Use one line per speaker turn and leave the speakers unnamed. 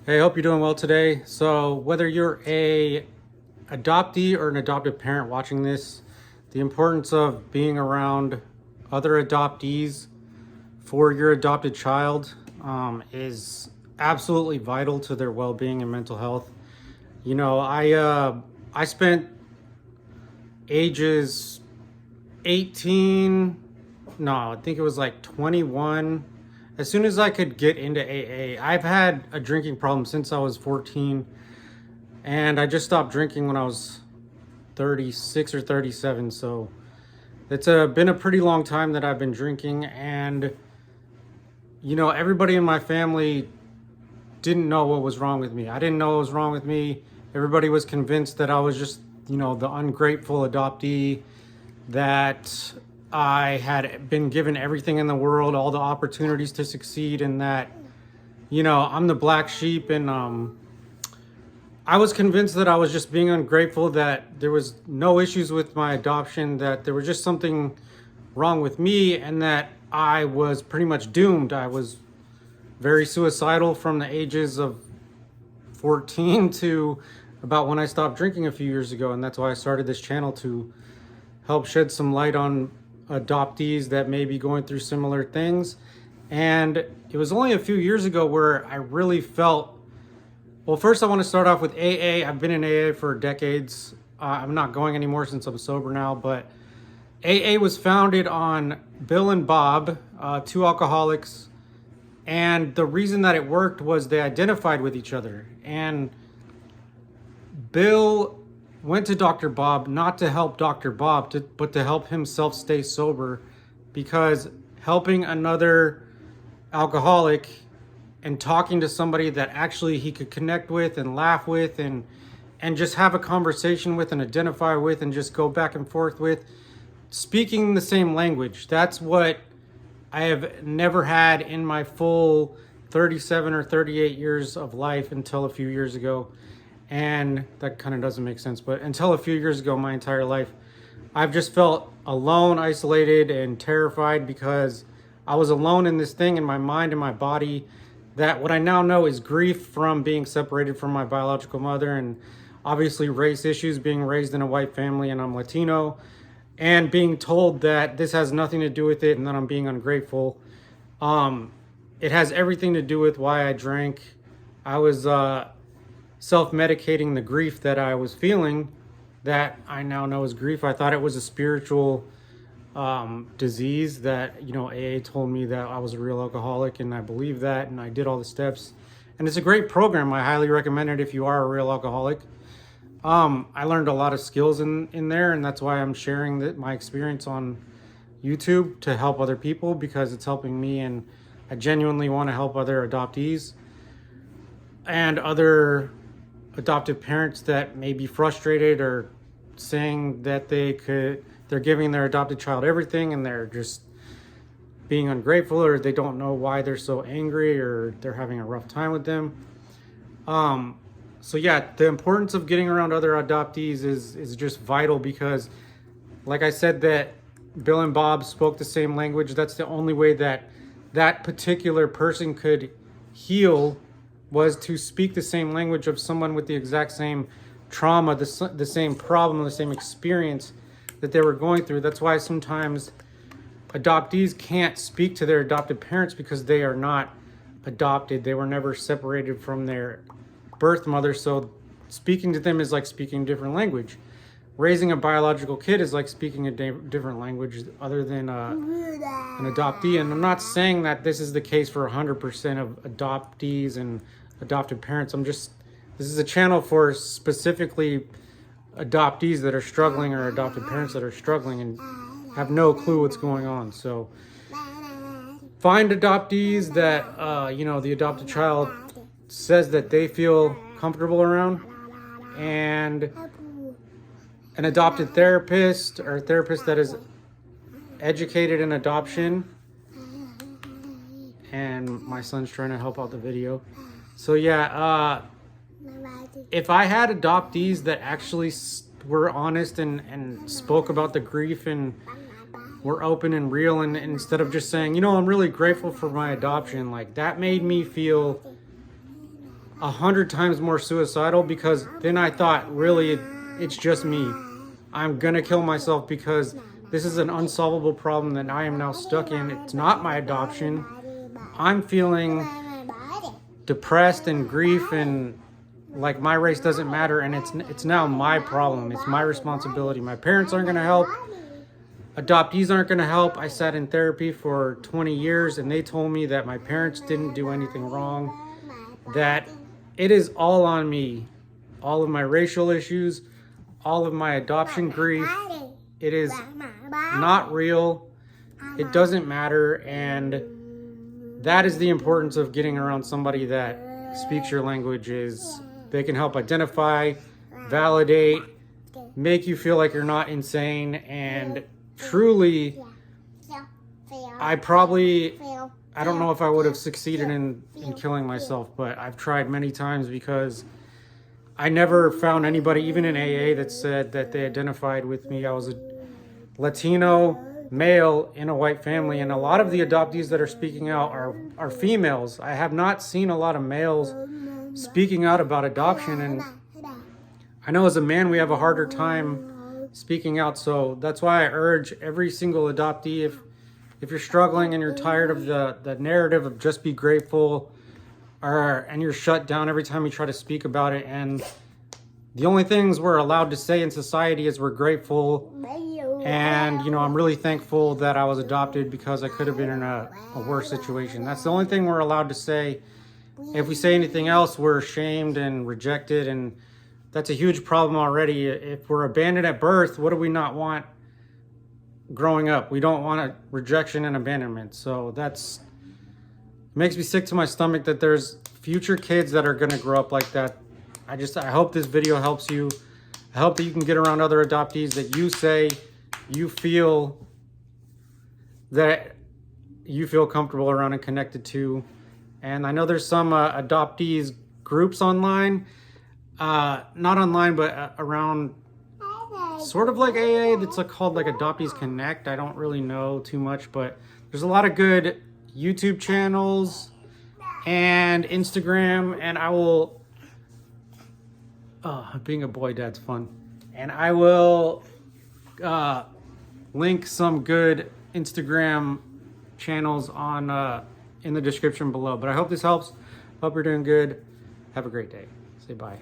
Hey, I hope you're doing well today. So whether you're a adoptee or an adoptive parent watching this, the importance of being around other adoptees for your adopted child is absolutely vital to their well-being and mental health. I spent ages 18, no, I think it was like 21. As soon as I could get into AA, I've had a drinking problem since I was 14, and I just stopped drinking when I was 36 or 37. So it's been a pretty long time that I've been drinking, and everybody in my family didn't know what was wrong with me. I didn't know what was wrong with me. Everybody was convinced that I was just, the ungrateful adoptee, that I had been given everything in the world, all the opportunities to succeed, and that, I'm the black sheep. And I was convinced that I was just being ungrateful, that there was no issues with my adoption, that there was just something wrong with me, and that I was pretty much doomed. I was very suicidal from the ages of 14 to about when I stopped drinking a few years ago. And that's why I started this channel, to help shed some light on adoptees that may be going through similar things. And it was only a few years ago where I really felt, well, first I want to start off with AA. I've been in AA for decades. I'm not going anymore since I'm sober now, but AA was founded on Bill and Bob, two alcoholics. And the reason that it worked was they identified with each other. And Bill went to Dr. Bob not to help Dr. Bob, but to help himself stay sober, because helping another alcoholic and talking to somebody that actually he could connect with and laugh with and just have a conversation with and identify with and just go back and forth with, speaking the same language. That's what I have never had in my full 37 or 38 years of life until a few years ago. And that kind of doesn't make sense, but until a few years ago, my entire life, I've just felt alone, isolated, and terrified, because I was alone in this thing in my mind and my body, that what I now know is grief from being separated from my biological mother, and obviously race issues, being raised in a white family and I'm Latino, and being told that this has nothing to do with it and that I'm being ungrateful. It has everything to do with why I drank. I was self-medicating the grief that I was feeling, that I now know is grief. I thought it was a spiritual disease, that, AA told me that I was a real alcoholic, and I believed that, and I did all the steps. And it's a great program. I highly recommend it if you are a real alcoholic. I learned a lot of skills in there, and that's why I'm sharing my experience on YouTube, to help other people, because it's helping me, and I genuinely want to help other adoptees and other adoptive parents that may be frustrated, or saying that they're giving their adopted child everything and they're just being ungrateful, or they don't know why they're so angry, or they're having a rough time with them. So yeah, the importance of getting around other adoptees is just vital, because like I said, that Bill and Bob spoke the same language. That's the only way that that particular person could heal, was to speak the same language of someone with the exact same trauma, the same problem, the same experience that they were going through. That's why sometimes adoptees can't speak to their adopted parents, because they are not adopted. They were never separated from their birth mother. So speaking to them is like speaking a different language. Raising a biological kid is like speaking a different language other than an adoptee. And I'm not saying that this is the case for 100% of adoptees and adopted parents. This is a channel for specifically adoptees that are struggling, or adopted parents that are struggling and have no clue what's going on. So find adoptees that, the adopted child says that they feel comfortable around, and an adopted therapist, or a therapist that is educated in adoption. And my son's trying to help out the video. So yeah, if I had adoptees that actually were honest and spoke about the grief and were open and real, and instead of just saying, I'm really grateful for my adoption, like, that made me feel 100 times more suicidal, because then I thought, really, it's just me. I'm gonna kill myself because this is an unsolvable problem that I am now stuck in. It's not my adoption. I'm feeling depressed and grief and like my race doesn't matter, and it's now my problem. It's my responsibility. My parents aren't gonna help. Adoptees aren't gonna help. I sat in therapy for 20 years and they told me that my parents didn't do anything wrong, that it is all on me. All of my racial issues, all of my adoption grief, it is not real. It doesn't matter. And that is the importance of getting around somebody that speaks your language. Is they can help identify, validate, make you feel like you're not insane. And truly, I don't know if I would have succeeded in killing myself, but I've tried many times, because I never found anybody, even in AA, that said that they identified with me. I was a Latino male in a white family, and a lot of the adoptees that are speaking out are females. I have not seen a lot of males speaking out about adoption, and I know as a man we have a harder time speaking out. So that's why I urge every single adoptee, if you're struggling and you're tired of the narrative of just be grateful, and you're shut down every time you try to speak about it, and the only things we're allowed to say in society is we're grateful, and I'm really thankful that I was adopted because I could have been in a worse situation. That's the only thing we're allowed to say. If we say anything else, we're ashamed and rejected, and that's a huge problem already. If we're abandoned at birth, what do we not want growing up? We don't want a rejection and abandonment. So it makes me sick to my stomach that there's future kids that are going to grow up like that. I hope this video helps you. I hope that you can get around other adoptees that you feel comfortable around and connected to. And I know there's some adoptees groups online, not online, but around sort of like AA, that's called like Adoptees Connect. I don't really know too much, but there's a lot of good YouTube channels and Instagram, and I will being a boy dad's fun, and I will link some good Instagram channels on in the description below. But I hope this helps. Hope you're doing good. Have a great day. Say bye.